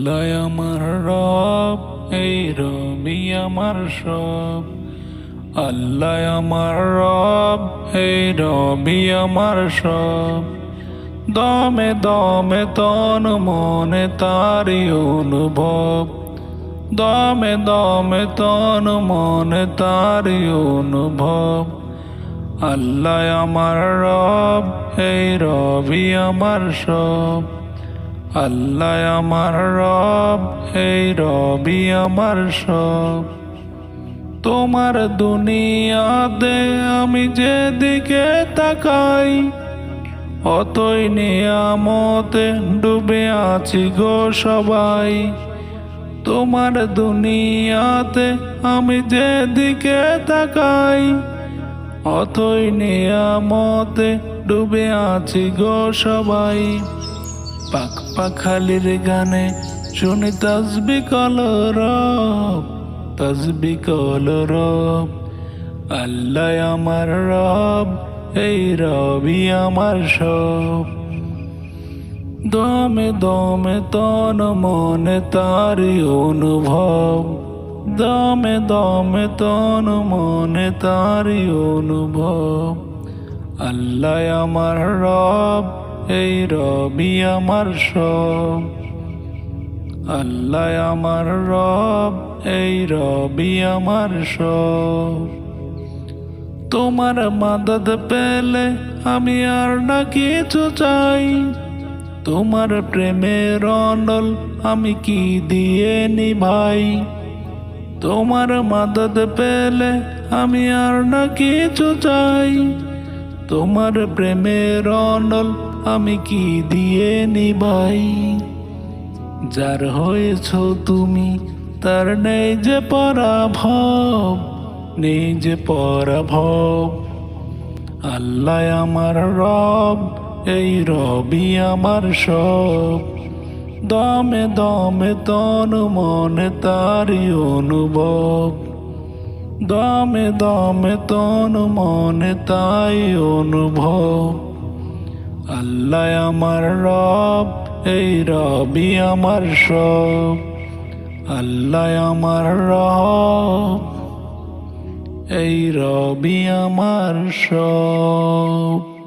আল্লাহ আমার রব, এই রবি আমার সব। আল্লাহ আমার রব, এই রবি আমার সব। দমে দমে তন মনে তারি অনুভব, দমে দমে তন মনে তারি অনুভব। আল্লাহ আমার রব, এই রবি আমার সব। আল্লাহ আমার রব, এই রবি আমার সব। তোমার দুনিয়াতে আমি যেদিকে তাকাই, অতই নিয়ামতে ডুবে আছি গো সবাই। তোমার দুনিয়াতে আমি যেদিকে তাকাই, অতই নিয়ামতে ডুবে আছি গো সবাই। পাখ পাখালির গানে শুনি তাসবি কলরব, তাসবি কলরব। আল্লাহ আমার রব, এই রবি আমার সব। দমে দমে তন মনে তারি অনুভব, দমে দমে তন মনে তারি অনুভব। আল্লাহ আমার রব, এই রবি আমার সব। আল্লাহ আমার রব, এই রবি আমার সব। তোমার মাদদ পেলে আমি আর না কিছু চাই, তোমার প্রেমের অনল আমি কি দিয়ে নিভাই। তোমার মাদদ পেলে আমি আর না কিছু চাই, তোমার প্রেমের অনল আমি কি দিয়ে নিভাই। যার হয়েছ তুমি তার নেই যে পরাভব, নেই যে পরাভব। আল্লাহ আমার রব, এই রবি আমার সব। দমে দমে তন মনে তারি অনুভব, দমে দমে তন মনে তাই অনুভব। আল্লাহ আমার রব, এই রবি আমার সব। আল্লাহ আমার রব, এই রবি আমার সব।